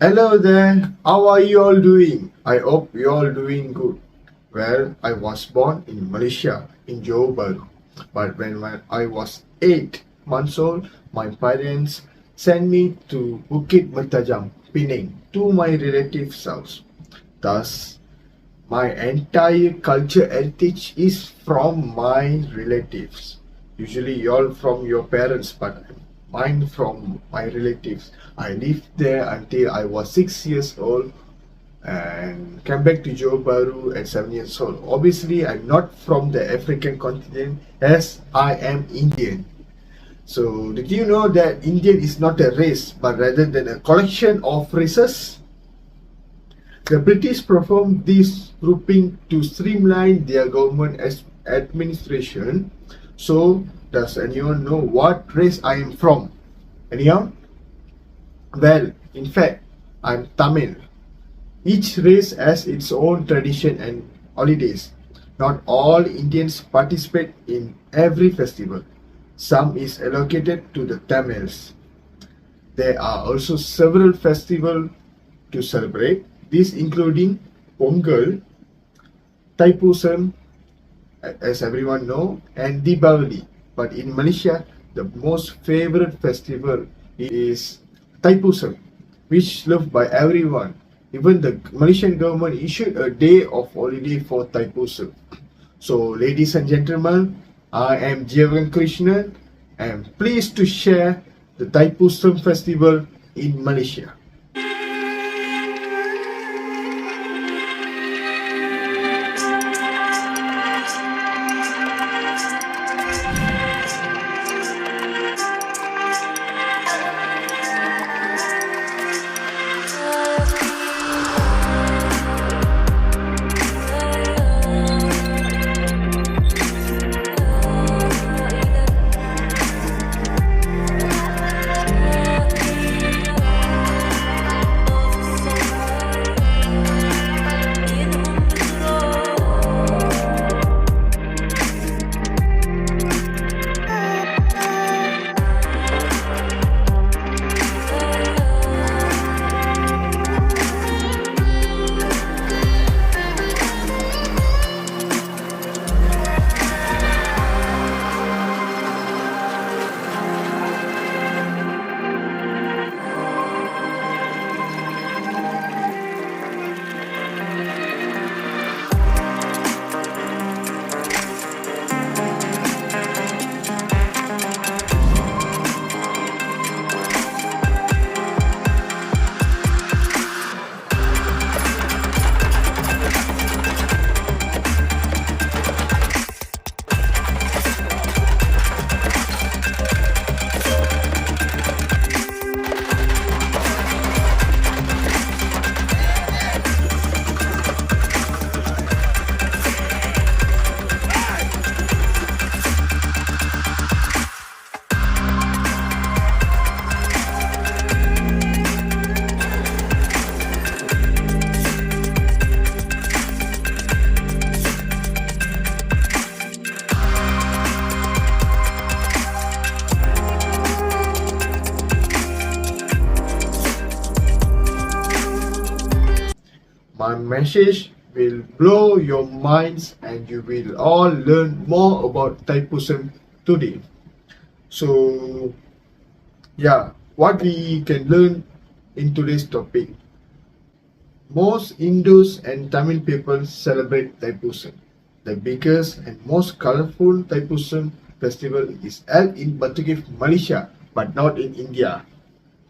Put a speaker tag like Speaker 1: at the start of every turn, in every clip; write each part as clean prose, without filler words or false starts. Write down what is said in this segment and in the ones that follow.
Speaker 1: Hello there, how are you all doing? I hope you all doing good. Well, I was born in Malaysia, in Johor Bahru. But when I was 8 months old, my parents sent me to Bukit Mertajam, Penang, to my relatives' house. Thus, my entire culture heritage is from my relatives. Usually, y'all from your parents, but mine from my relatives. I lived there until I was 6 years old and came back to Johor Bahru at 7 years old. Obviously, I'm not from the African continent as I am Indian. So, did you know that Indian is not a race but rather than a collection of races? The British performed this grouping to streamline their government administration. So, does anyone know what race I am from? Anyone? Well, in fact, I'm Tamil. Each race has its own tradition and holidays. Not all Indians participate in every festival. Some is allocated to the Tamils. There are also several festivals to celebrate, these including Pongal, Thaipusam, as everyone know, and Deepavali. But in Malaysia, the most favorite festival is Thaipusam, which loved by everyone. Even the Malaysian government issued a day of holiday for Thaipusam. So, ladies and gentlemen, I am Jeevan Krishnan and pleased to share the Thaipusam festival in Malaysia. My message will blow your minds and you will all learn more about Thaipusam today. So, what we can learn in today's topic. Most Hindus and Tamil people celebrate Thaipusam. The biggest and most colorful Thaipusam festival is held in Batukif, Malaysia, but not in India.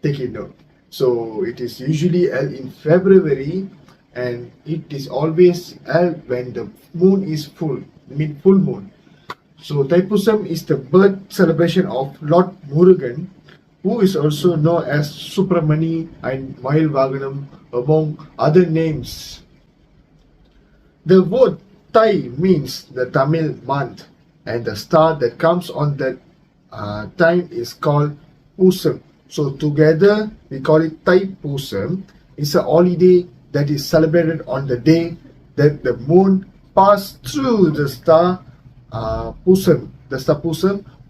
Speaker 1: Take it note. So, it is usually held in February and it is always held when the moon is full moon. So Thaipusam is the birth celebration of Lord Murugan, who is also known as Supramani and Vaganam among other names. The word Thai means the Tamil month, and the star that comes on that time is called Pusam. So together we call it Thaipusam. It's a holiday that is celebrated on the day that the moon passed through the star Pusam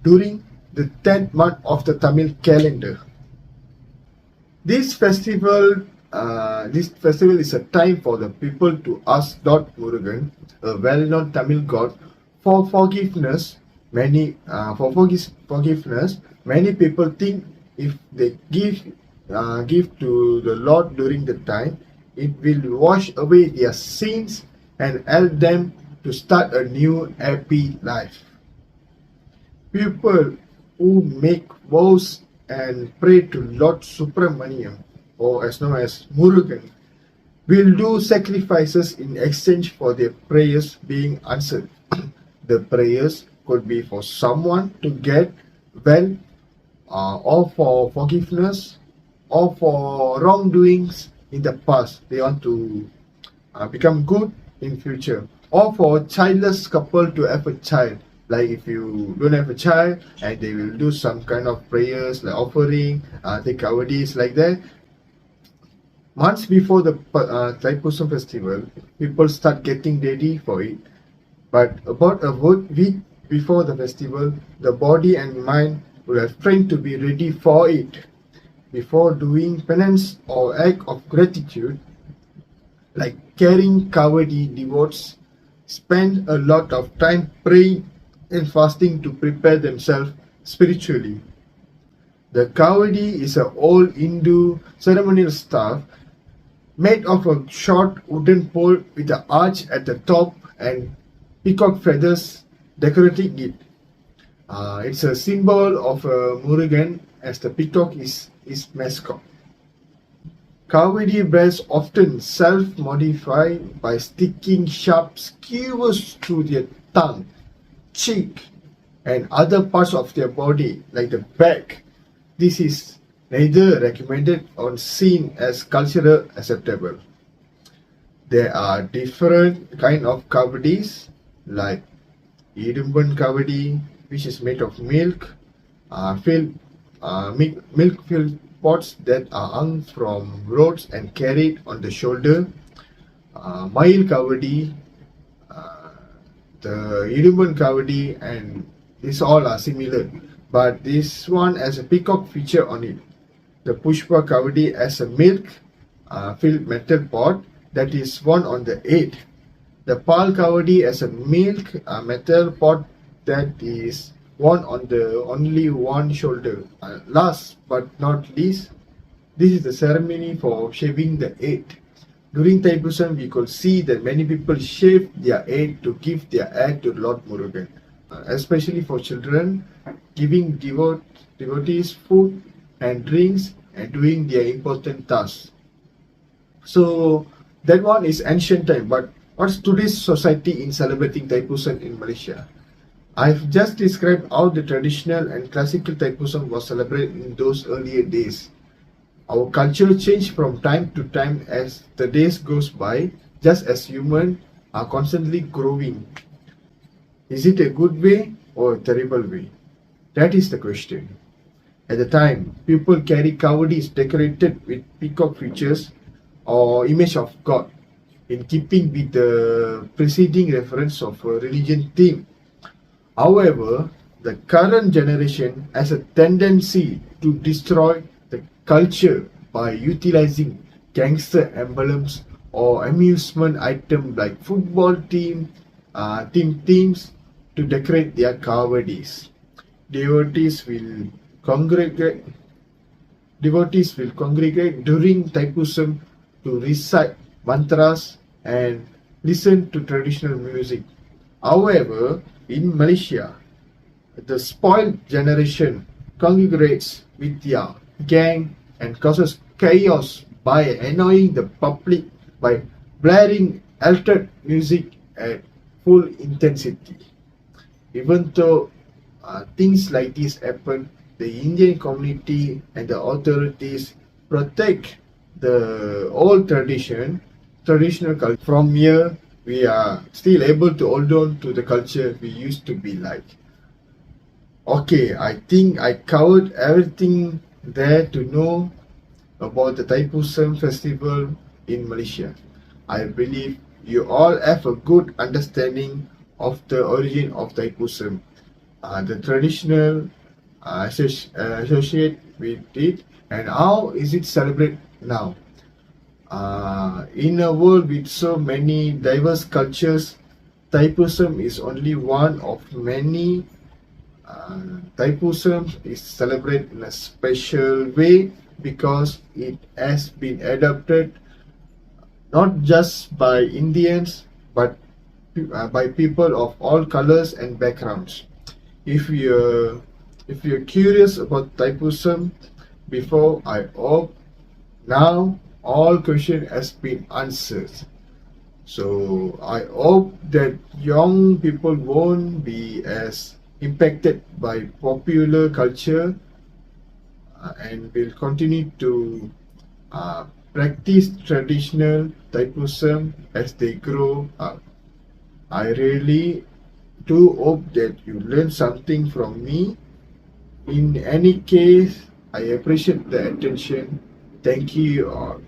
Speaker 1: during the 10th month of the Tamil calendar. This festival this festival is a time for the people to ask Lord Murugan, a well-known Tamil god, for forgiveness. Forgiveness. Many people think if they give to the Lord during the time, it will wash away their sins and help them to start a new happy life. People who make vows and pray to Lord Subramaniam, or as known as Murugan, will do sacrifices in exchange for their prayers being answered. The prayers could be for someone to get well, or for forgiveness, or for wrongdoings in the past. They want to become good in future, or for a childless couple to have a child. Like if you don't have a child, and they will do some kind of prayers like offering, take kavadis like that. Months before the Thaipusam festival, people start getting ready for it. But about a week before the festival, the body and mind will have trained to be ready for it. Before doing penance or act of gratitude, like carrying kavadi, devotees spend a lot of time praying and fasting to prepare themselves spiritually. The kavadi is an old Hindu ceremonial staff made of a short wooden pole with an arch at the top and peacock feathers decorating it. It's a symbol of Murugan, as the peacock is his mascot. Kavadi bears often self-modify by sticking sharp skewers through their tongue, cheek, and other parts of their body, like the back. This is neither recommended or seen as cultural acceptable. There are different kind of kavadis, like Idumban kavadi, which is made of milk, milk-filled pots that are hung from rods and carried on the shoulder. Mail kavadi, the Idumban kavadi, and these all are similar, but this one has a peacock feature on it. The Pushpa kavadi has a milk-filled metal pot that is worn on the head. The Pal kavadi has a milk metal pot that is worn on the only one shoulder. Last but not least, this is the ceremony for shaving the head. During Thaipusam, we could see that many people shave their head to give their hair to Lord Murugan, especially for children, giving devotees food and drinks and doing their important tasks. So that one is ancient time, but what's today's society in celebrating Thaipusam in Malaysia? I've just described how the traditional and classical Thaipusam was celebrated in those earlier days. Our culture changed from time to time as the days goes by, just as humans are constantly growing. Is it a good way or a terrible way? That is the question. At the time, people carry kavadis decorated with peacock features or image of God, in keeping with the preceding reference of a religion theme. However, the current generation has a tendency to destroy the culture by utilizing gangster emblems or amusement items like football teams to decorate their kavadis. Devotees will congregate during Thaipusam to recite mantras and listen to traditional music. However, in Malaysia, the spoiled generation congregates with their gang and causes chaos by annoying the public by blaring altered music at full intensity. Even though things like this happen, the Indian community and the authorities protect the old traditional culture. From here, we are still able to hold on to the culture we used to be like. Okay, I think I covered everything there to know about the Thaipusam festival in Malaysia. I believe you all have a good understanding of the origin of Thaipusam, the traditional associate with it, and how is it celebrated now. In a world with so many diverse cultures, Thaipusam is only one of many. Thaipusam is celebrated in a special way because it has been adopted not just by Indians but by people of all colors and backgrounds. If you're curious about Thaipusam, before I hope now all question has been answered. So I hope that young people won't be as impacted by popular culture and will continue to uh, practice traditional Thaipusam as they grow up. I really do hope that you learn something from me. In any case, I appreciate the attention. Thank you all.